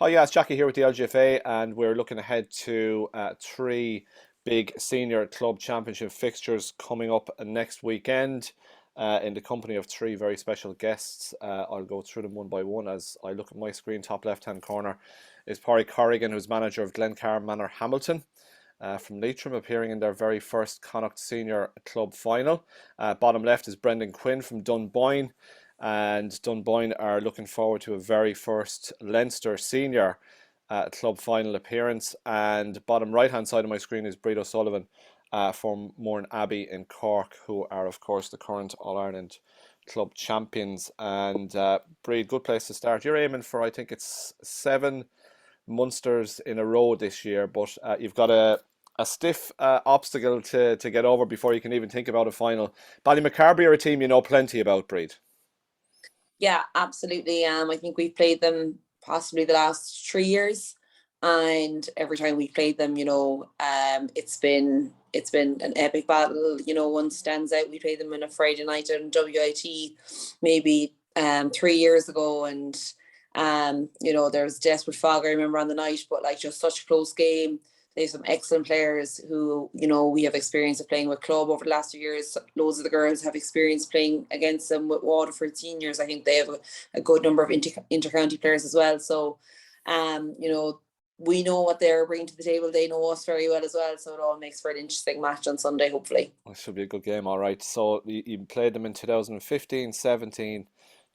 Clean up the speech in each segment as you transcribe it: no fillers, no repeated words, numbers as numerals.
Hi, yeah, it's Jackie here with the LGFA, and we're looking ahead to three big senior club championship fixtures coming up next weekend in the company of three very special guests. I'll go through them one by one as I look at my screen. Top left-hand corner is Pádraig Corrigan, who's manager of Glencar Manorhamilton. From Leitrim, appearing in their very first Connacht senior club final. Bottom left is Brendan Quinn from Dunboyne, and Dunboyne are looking forward to a very first Leinster senior club final appearance. And bottom right hand side of my screen is Bríd O'Sullivan from Mourneabbey in Cork, who are of course the current All-Ireland club champions. And Bríd, good place to start. You're aiming for, I think it's 7 Munsters in a row this year, but you've got a stiff obstacle to get over before you can even think about a final. Ballymacarbry are a team you know plenty about, Bríd. Yeah, absolutely. I think we've played them possibly the last 3 years, and every time we played them, it's been an epic battle. One stands out. We played them on a Friday night in WIT maybe 3 years ago, and there was desperate fog, I remember, on the night, but just such a close game. They have some excellent players who, we have experience of playing with club over the last 2 years. Loads of the girls have experience playing against them with Waterford seniors. I think they have a good number of inter-county players as well. So, we know what they're bringing to the table. They know us very well as well. So it all makes for an interesting match on Sunday, hopefully. It should be a good game, all right. So you played them in 2015, 17,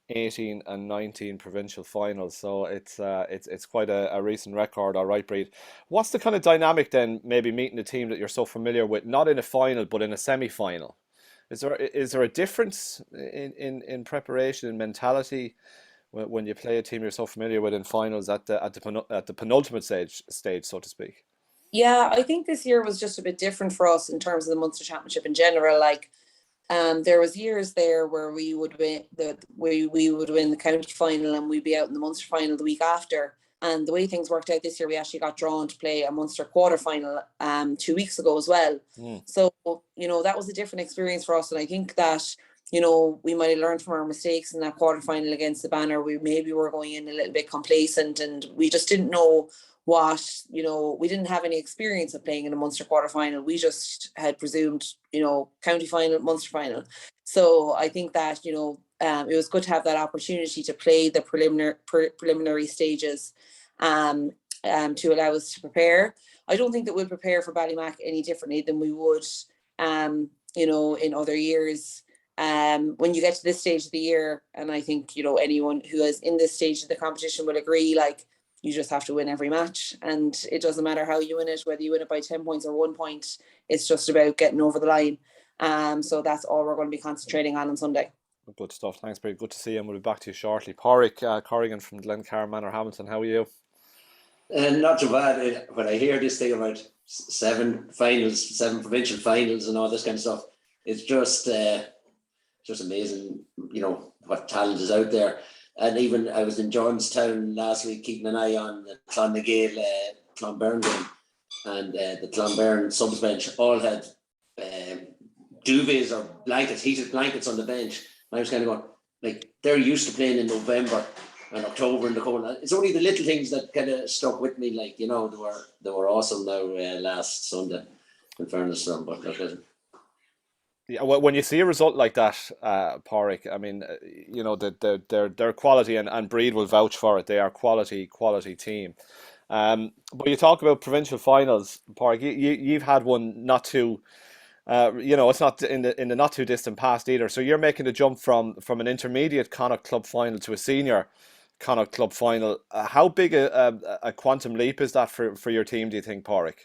18 and 19 provincial finals, so it's quite a recent record. All right, Bríd, what's the kind of dynamic then, maybe meeting a team that you're so familiar with, not in a final but in a semi-final? Is there a difference in preparation and mentality when you play a team you're so familiar with in finals at the penultimate stage, so to speak? Yeah, I think this year was just a bit different for us in terms of the Munster Championship in general. There was years there where we would win the county final and we'd be out in the Munster final the week after. And the way things worked out this year, we actually got drawn to play a Munster quarter final 2 weeks ago as well. So that was a different experience for us, and I think that we might have learned from our mistakes in that quarter final against the Banner. We maybe were going in a little bit complacent, and we just didn't know we didn't have any experience of playing in a Munster quarter final. We just had presumed, county final, Munster final. So I think that, it was good to have that opportunity to play the preliminary stages to allow us to prepare. I don't think that we'll prepare for Ballymac any differently than we would, in other years. When you get to this stage of the year, and I think, anyone who is in this stage of the competition will agree, you just have to win every match, and it doesn't matter how you win it, whether you win it by 10 points or 1 point. It's just about getting over the line. So that's all we're going to be concentrating on Sunday. Good stuff. Thanks, very good to see you, and we'll be back to you shortly. Pádraig Corrigan from Glencar Manorhamilton, how are you? Not too bad. When I hear this thing about 7 finals, 7 provincial finals and all this kind of stuff, it's just amazing, what talent is out there. And even I was in Johnstown last week keeping an eye on the Clonberne game, and the Clonberne subs bench all had duvets or blankets, heated blankets on the bench. And I was kind of going, they're used to playing in November and October in the cold. It's only the little things that kind of stuck with me, they were awesome now last Sunday, in fairness to them. But yeah, well, when you see a result like that, Pádraig, I mean, their quality, and Bríd will vouch for it. They are quality team. But you talk about provincial finals, Pádraig. You've had one not too, it's not in the not too distant past either. So you're making the jump from an intermediate Connacht club final to a senior Connacht club final. How big a quantum leap is that for your team, do you think, Pádraig?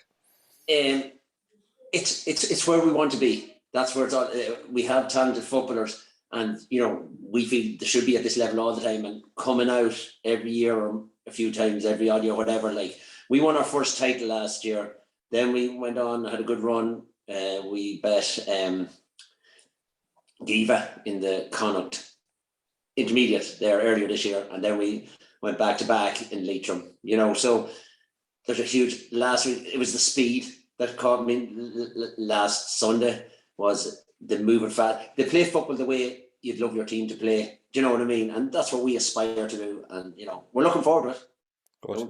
It's where we want to be. That's where it's all. We have talented footballers, and we feel they should be at this level all the time, and coming out every year or a few times every odd year, whatever. We won our first title last year. Then we went on, had a good run. We bet Giva in the Connacht intermediate there earlier this year, and then we went back to back in Leitrim. So there's a huge. Last week it was the speed that caught me. Last Sunday was the moving fast. They play football the way you'd love your team to play. Do you know what I mean? And that's what we aspire to do. And we're looking forward to it. Good.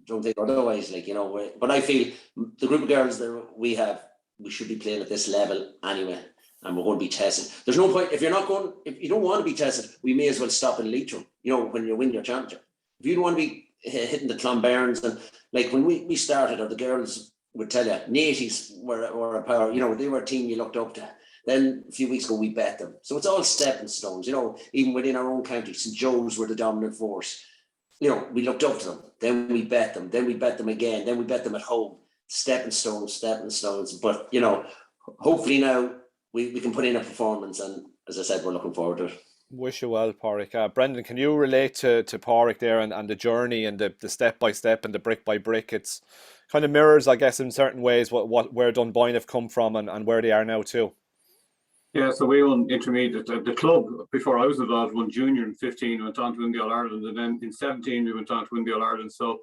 Don't think otherwise, like, you know. But I feel the group of girls that we should be playing at this level anyway, and we're going to be tested. There's no point if you don't want to be tested, we may as well stop in Leitrim, you know, when you win your championship. If you don't want to be hitting the Clonbernes, and like when we started, or the girls would tell you, Naties were a power, you know, they were a team you looked up to. Then a few weeks ago we bet them. So it's all stepping stones, you know, even within our own county. St. Joe's were the dominant force. You know, we looked up to them, then we bet them, then we bet them again, then we bet them at home. Stepping stones. But, you know, hopefully now we can put in a performance, and as I said, we're looking forward to it. Wish you well, Pádraig. Brendan, can you relate to Pádraig there and the journey and the step by step and the brick by brick? It's kind of mirrors, I guess, in certain ways where Dunboyne have come from and where they are now too. Yeah, so we won intermediate. The club, before I was involved, won junior in 15, went on to win the All-Ireland, and then in 17 we went on to win the All-Ireland. So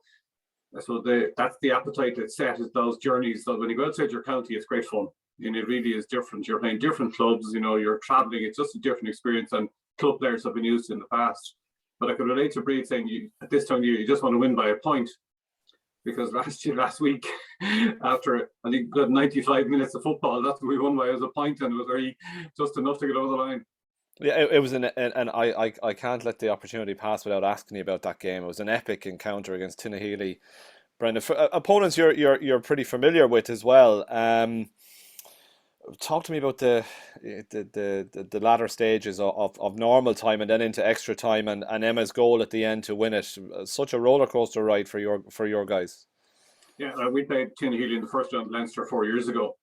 that's the appetite that's set, is those journeys. So when you go outside your county, it's great fun. And it really is different. You're playing different clubs, you know, you're travelling. It's just a different experience than club players have been used to in the past. But I could relate to Bríd saying, at this time of year, you just want to win by a point. Because last week, after I think good 95 minutes of football, that's what we won by, as a point, and it was just enough to get over the line. Yeah, it was and I can't let the opportunity pass without asking you about that game. It was an epic encounter against Tinnahealy. Brendan, opponents you're pretty familiar with as well. Talk to me about the latter stages of normal time and then into extra time and Emma's goal at the end to win it. Such a roller coaster ride for your guys. Yeah, we played Tinnahealy in the first round of Leinster 4 years ago,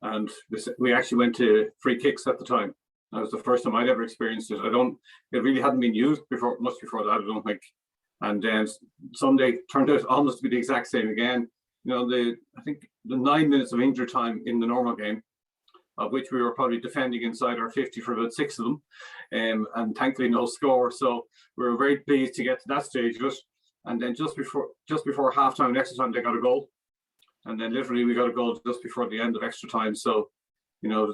and we actually went to free kicks at the time. That was the first time I'd ever experienced it. It really hadn't been used much before that, I don't think. And then Sunday turned out almost to be the exact same again. You know, I think the 9 minutes of injury time in the normal game, of which we were probably defending inside our 50 for about 6 of them, and thankfully no score. So we were very pleased to get to that stage of it. And then just before half time and extra time, they got a goal. And then literally we got a goal just before the end of extra time. So, you know,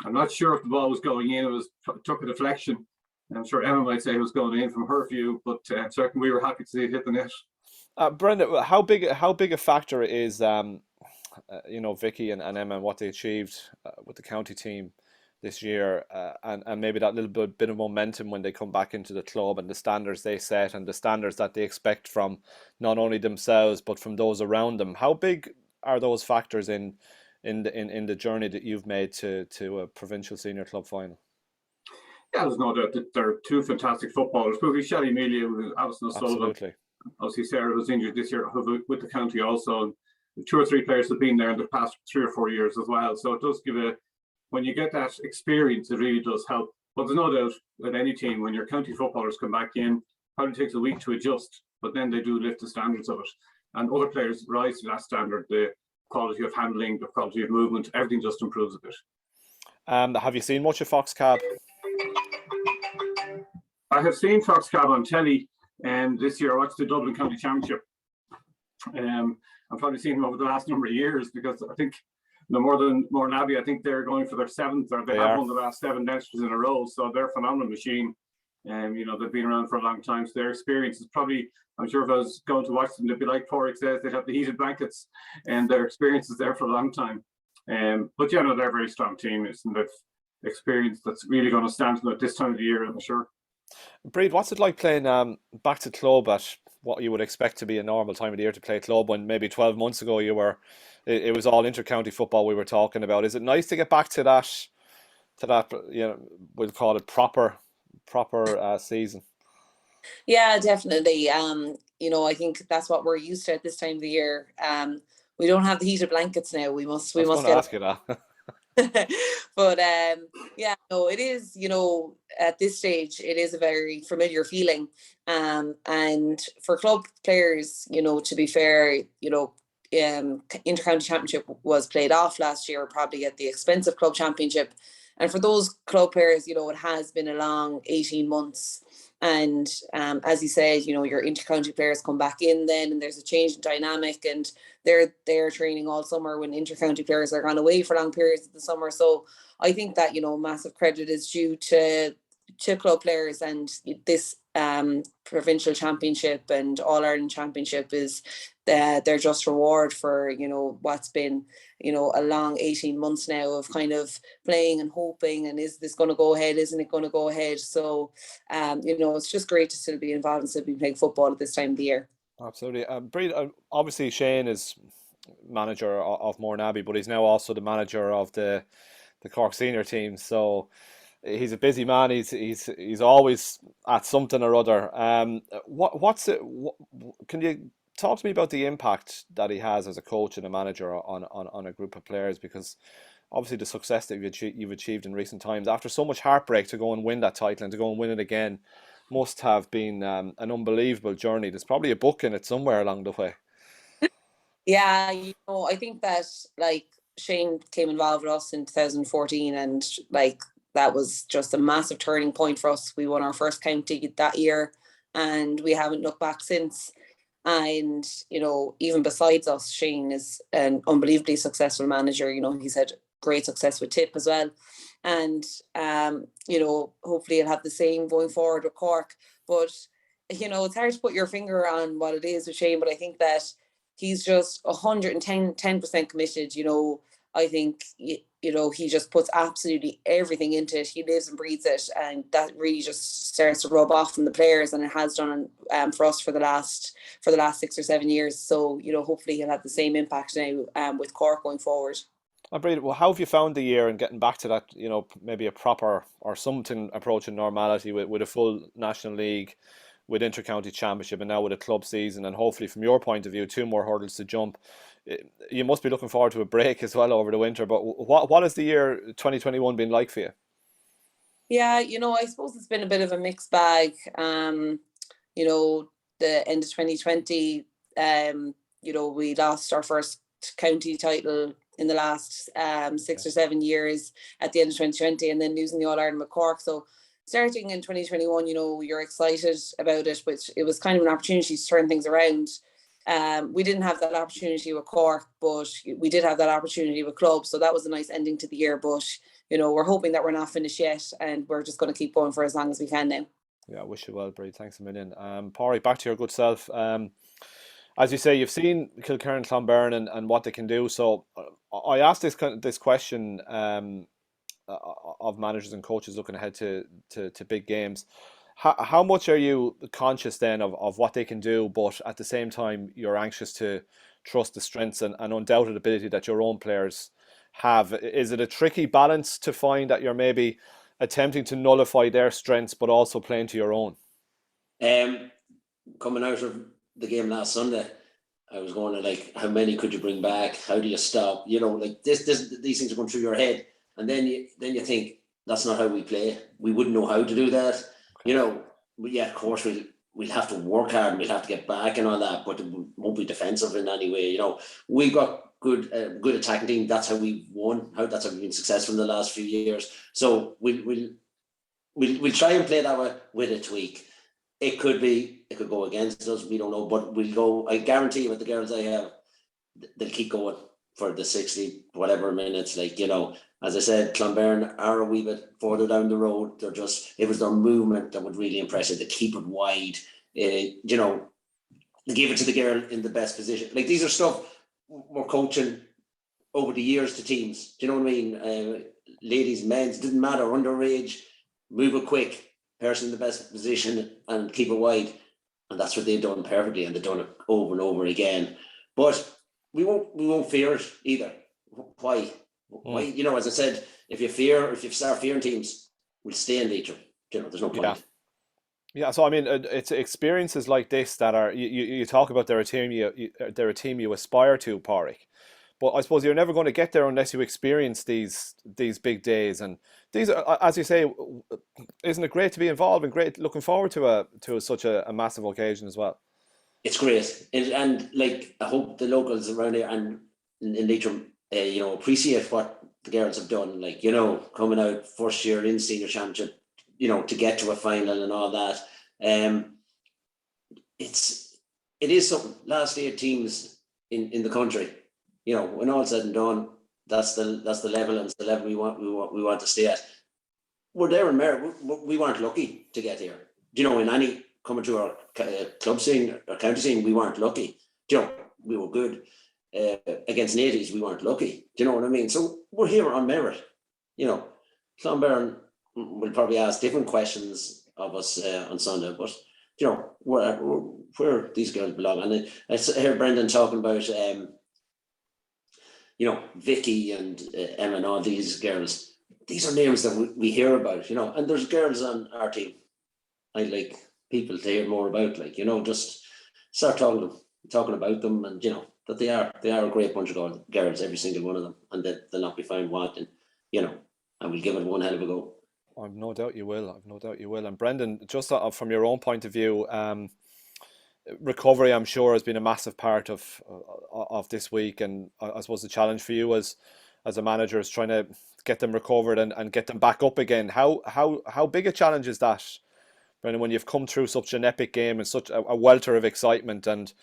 I'm not sure if the ball was going in. It took a deflection. I'm sure Emma might say it was going in from her view, but certainly we were happy to see it hit the net. Brendan, how big a factor is you know, Vicky and Emma and what they achieved with the county team this year, and maybe that little bit of momentum when they come back into the club and the standards they set and the standards that they expect from not only themselves but from those around them. How big are those factors in the journey that you've made to a provincial senior club final? Yeah, there's no doubt that they're two fantastic footballers. But Shelley Amelia, Alison O'Sullivan, obviously Sarah was injured this year with the county also. And 2 or 3 players have been there in the past 3 or 4 years as well. So it does give when you get that experience, it really does help. But there's no doubt that any team, when your county footballers come back in, probably takes a week to adjust, but then they do lift the standards of it. And other players rise to that standard. The quality of handling, the quality of movement, everything just improves a bit. Have you seen much of Fox Cab? I have seen Fox Cab on telly, and this year I watched the Dublin County Championship. I've probably seen them over the last number of years, because I think no more than Mourneabbey, I think they're going for their 7th, or they have won the last 7 Leinsters in a row. So they're a phenomenal machine. You know, they've been around for a long time. So their experience is probably, I'm sure if I was going to watch them, they'd be like Pádraig says, they'd have the heated blankets, and their experience is there for a long time. But yeah, no, they're a very strong team. It's they've experience that's really going to stand them at this time of the year, I'm sure. Bríd, what's it like playing back to club at what you would expect to be a normal time of the year to play club, when maybe 12 months ago it was all inter-county football we were talking about? Is it nice to get back to that, you know, we'll call it proper season? Yeah, definitely. You know, I think that's what we're used to at this time of the year. We don't have the heated blankets now. We must get ask you that. But yeah, no, it is, you know, at this stage it is a very familiar feeling, and for club players, you know, to be fair, you know, inter-county championship was played off last year, probably at the expense of club championship, and for those club players, you know, it has been a long 18 months. And as you said, you know, your inter-county players come back in then, and there's a change in dynamic, and they're training all summer when inter-county players are gone away for long periods of the summer. So I think that, you know, massive credit is due to club players, and this provincial championship and All-Ireland championship is their just reward for, you know, what's been, you know, a long 18 months now of kind of playing and hoping, and is this going to go ahead, isn't it going to go ahead? So you know, it's just great to still be involved and still be playing football at this time of the year. Absolutely. Bríd, obviously Shane is manager of Mourneabbey, but he's now also the manager of the Cork senior team. So he's a busy man. He's always at something or other. Can you talk to me about the impact that he has as a coach and a manager on a group of players? Because obviously the success that you've achieved in recent times, after so much heartbreak, to go and win that title and to go and win it again, must have been an unbelievable journey. There's probably a book in it somewhere along the way. Yeah, you know, I think that like Shane came involved with us in 2014, and like that was just a massive turning point for us. We won our first county that year, and we haven't looked back since. And you know, even besides us, Shane is an unbelievably successful manager. You know, he's had great success with Tip as well, and you know, hopefully he'll have the same going forward with Cork. But you know, it's hard to put your finger on what it is with Shane, but I think that he's just 110% committed. You know, I think, you know, he just puts absolutely everything into it. He lives and breathes it, and that really just starts to rub off on the players, and it has done for us for the last 6 or 7 years. So, you know, hopefully he'll have the same impact now with Cork going forward. Bríd, well, how have you found the year and getting back to that, you know, maybe a proper or something approaching normality with a full National League, with Inter-County Championship, and now with a club season, and hopefully from your point of view 2 more hurdles to jump? You must be looking forward to a break as well over the winter, but what has the year 2021 been like for you? Yeah, you know, I suppose it's been a bit of a mixed bag. You know, the end of 2020, you know, we lost our first county title in the last 6 or 7 years at the end of 2020, and then losing the All-Ireland with Cork. So starting in 2021, you know, you're excited about it, which it was kind of an opportunity to turn things around. We didn't have that opportunity with Cork, but we did have that opportunity with clubs. So that was a nice ending to the year. But, you know, we're hoping that we're not finished yet, and we're just going to keep going for as long as we can now. Yeah, I wish you well, Bríd. Thanks a million. Pádraig, back to your good self. As you say, you've seen Kilkerrin Clonberne and what they can do. So I asked this question of managers and coaches looking ahead to big games. How much are you conscious then of what they can do, but at the same time you're anxious to trust the strengths and undoubted ability that your own players have? Is it a tricky balance to find that you're maybe attempting to nullify their strengths but also playing to your own? Coming out of the game last Sunday, I was going to like, how many could you bring back? How do you stop? You know, like these things are going through your head, and then you think, that's not how we play. We wouldn't know how to do that. You know, yeah, of course we'll have to work hard and we'll have to get back and all that, but it won't be defensive in any way. You know, we've got good attacking team. That's how we've won. That's how we've been successful in the last few years. So we'll try and play that way with a tweak. It could go against us. We don't know, but we'll go. I guarantee you, with the girls I have, they'll keep going for the 60 whatever minutes. Like, you know, as I said, Clonberne are a wee bit further down the road. It was their movement that would really impress you. They keep it wide. You know, they give it to the girl in the best position. Like, these are stuff we're coaching over the years to teams. Do you know what I mean? Ladies, men's, didn't matter, underage, move it quick, person in the best position and keep it wide. And that's what they've done perfectly, and they've done it over and over again. But we won't fear it either. Why? Why? You know, as I said, if you start fearing teams, we'll stay in Leitrim. You know, there's no point. Yeah. So I mean, it's experiences like this that are you talk about. They're a team you aspire to, Pádraig. But I suppose you're never going to get there unless you experience these big days, and these are, as you say, isn't it great to be involved and great looking forward to such a massive occasion as well? It's great, and like, I hope the locals around here and in Leitrim, you know, appreciate what the girls have done. Like, you know, coming out first year in senior championship, you know, to get to a final and all that. It is something. Last 8 teams in the country. You know, when all said and done, that's the level, and it's the level we want to stay at. We're there in merit. We weren't lucky to get here. You know, in coming to our club scene, our county scene, we weren't lucky. You know, we were good. Against natives, we weren't lucky. Do you know what I mean? So we're here on merit. You know, Clonberne will probably ask different questions of us on Sunday, but you know, where these girls belong. And I heard Brendan talking about, you know, Vicky and Emma and all these girls. These are names that we hear about, you know, and there's girls on our team I'd like people to hear more about, like, you know, just start talking about them, and you know, that they are a great bunch of girls, every single one of them, and that they'll not be found wanting, you know, and we'll give it one hell of a go. I've no doubt you will. I've no doubt you will. And Brendan, just from your own point of view, recovery, I'm sure, has been a massive part of this week, and I suppose the challenge for you as a manager is trying to get them recovered and get them back up again. How big a challenge is that, Brendan, when you've come through such an epic game and such a welter of excitement, and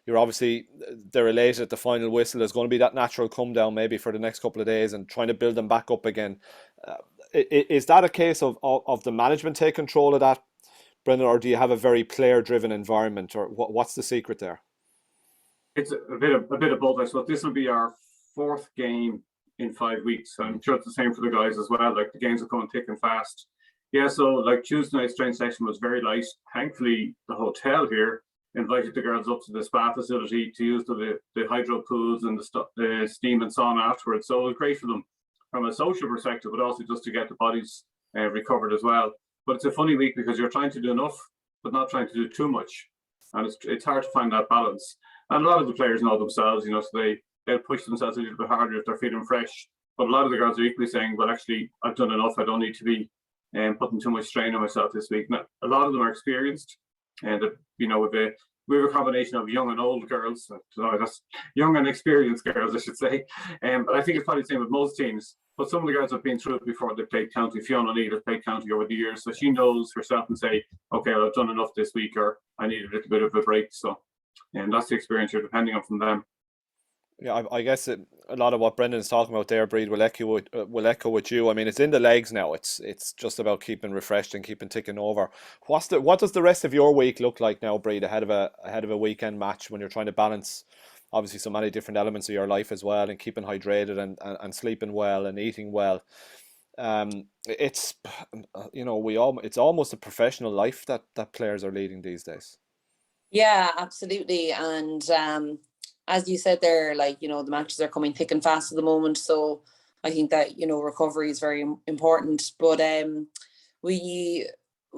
you're obviously, they're elated at the final whistle. There's going to be that natural come down maybe for the next couple of days, and trying to build them back up again. Is that a case of the management take control of that, Brendan, or do you have a very player-driven environment, or what's the secret there? It's a bit of both. I suppose this will be our 4th game in 5 weeks. I'm sure it's the same for the guys as well. Like, the games are coming thick and fast. Yeah, so like Tuesday night's training session was very light. Thankfully, the hotel here invited the girls up to the spa facility to use the hydro pools and the steam and sauna afterwards. So it was great for them from a social perspective, but also just to get the bodies recovered as well. But it's a funny week because you're trying to do enough, but not trying to do too much. And it's hard to find that balance. And a lot of the players know themselves, you know, so they'll push themselves a little bit harder if they're feeling fresh. But a lot of the girls are equally saying, well, actually, I've done enough. I don't need to be putting too much strain on myself this week. Now, a lot of them are experienced, and you know, we have a combination of young and old girls. That's young and experienced girls, I should say. But I think it's probably the same with most teams. But some of the girls have been through it before. They played county. Fiona O'Neill has played county over the years, so she knows herself and say, okay, I've done enough this week, or I need a little bit of a break. So, and that's the experience you're depending on from them. Yeah, I guess a lot of what Brendan's talking about there, Bríd, will echo with you. I mean, it's in the legs now. It's just about keeping refreshed and keeping ticking over. What does the rest of your week look like now, Bríd, ahead of a weekend match, when you're trying to balance obviously so many different elements of your life as well, and keeping hydrated and sleeping well and eating well? It's, you know, it's almost a professional life that players are leading these days. Yeah, absolutely. And as you said there, like, you know, the matches are coming thick and fast at the moment. So I think that, you know, recovery is very important. But we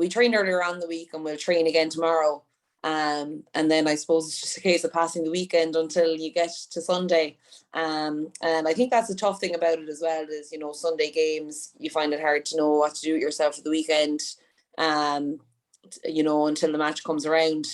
trained earlier on the week, and we'll train again tomorrow. And then I suppose it's just a case of passing the weekend until you get to Sunday. And I think that's the tough thing about it as well, is, you know, Sunday games, you find it hard to know what to do with yourself for the weekend, you know, until the match comes around.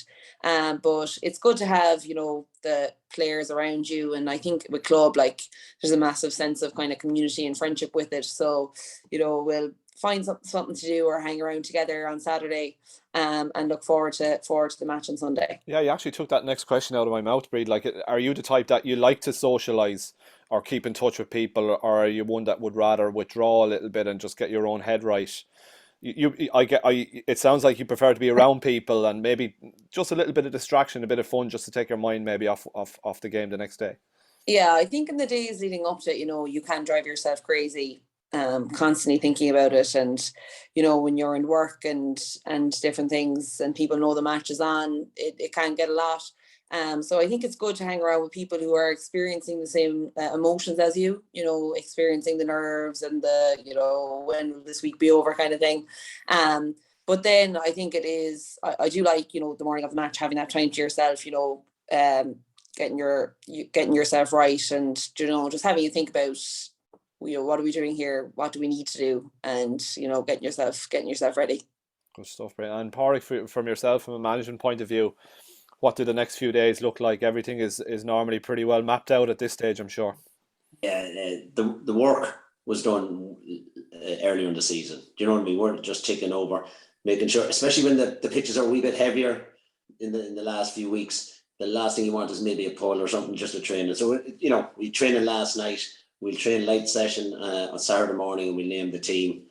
But it's good to have, you know, the players around you. And I think with club, like, there's a massive sense of kind of community and friendship with it. So, you know, we'll find something to do or hang around together on Saturday, and look forward to the match on Sunday. Yeah, you actually took that next question out of my mouth, Bríd. Like, are you the type that you like to socialise or keep in touch with people, or are you one that would rather withdraw a little bit and just get your own head right? It sounds like you prefer to be around people and maybe just a little bit of distraction, a bit of fun, just to take your mind maybe off the game the next day. Yeah, I think in the days leading up to it, you know, you can drive yourself crazy, constantly thinking about it. And, you know, when you're in work and different things, and people know the match is on, it can get a lot. So I think it's good to hang around with people who are experiencing the same emotions as you know, experiencing the nerves and the, you know, when will this week be over kind of thing. But then I think it is, I do like, you know, the morning of the match, having that time to yourself, you know, getting yourself right, and, you know, just having you think about, you know, what are we doing here? What do we need to do? And, you know, getting yourself ready. Good stuff, Bríd. And Pádraig, from yourself, from a management point of view, what do the next few days look like? Everything is normally pretty well mapped out at this stage, I'm sure. Yeah, the work was done earlier in the season. Do you know what I mean? We're just ticking over, making sure, especially when the pitches are a wee bit heavier in the last few weeks. The last thing you want is maybe a pull or something just to train it. So, you know, we trained last night. We'll train light session on Saturday morning, and we'll name the team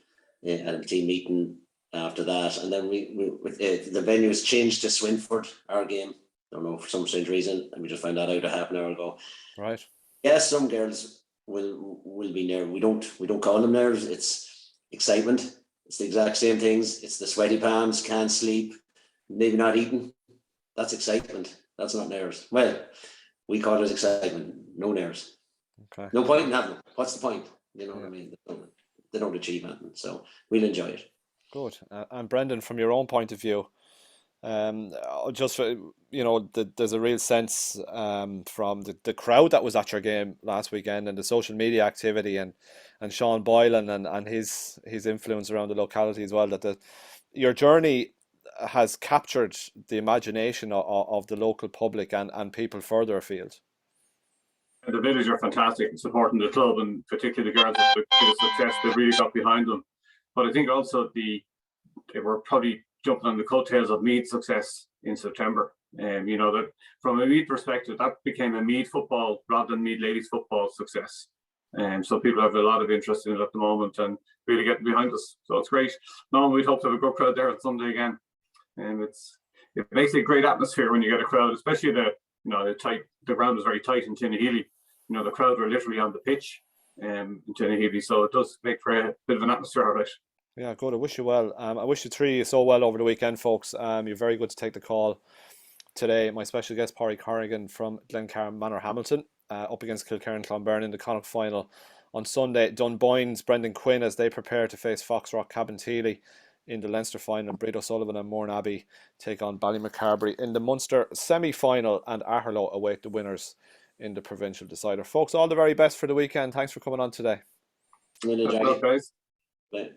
at a team meeting after that, and then the venues changed to Swinford, our game. Don't know, for some strange reason, and we just found that out a half an hour ago. Right. Yes, some girls will be nervous. We don't call them nerves. It's excitement. It's the exact same things. It's the sweaty palms, can't sleep, maybe not eating. That's excitement. That's not nerves. Well, we call it excitement. No nerves. Okay. No point in having them. What's the point? You know what I mean? They don't achieve anything. So we'll enjoy it. Good. And Brendan, from your own point of view, just for, there's a real sense from the crowd that was at your game last weekend, and the social media activity, and Sean Boylan and his influence around the locality as well, that your journey has captured the imagination of the local public and people further afield. And the village are fantastic in supporting the club, and particularly the girls with the success they've really got behind them. But I think also they were probably jumping on the coattails of Meath's success in September. That from a Meath perspective, that became a Meath football rather than Meath ladies football success. So people have a lot of interest in it at the moment and really getting behind us. So it's great. No, we'd hope to have a good crowd there on Sunday again. And it makes a great atmosphere when you get a crowd, especially the ground is very tight in Tinnahealy. The crowd are literally on the pitch in Tinnahealy, so it does make for a bit of an atmosphere, all right. Yeah, good. I wish you well. I wish you three so well over the weekend, folks. You're very good to take the call today. My special guest, Pádraig Corrigan from Glencar Manorhamilton, up against Kilkerrin Clonberne in the Connacht final on Sunday. Dunboyne's Brendan Quinn as they prepare to face Foxrock Cabinteely in the Leinster final. Bríd O'Sullivan and Mourneabbey take on Ballymacarbry in the Munster semi-final, and Aherlow await the winners in the provincial decider. Folks, all the very best for the weekend. Thanks for coming on today. Guys. Bye.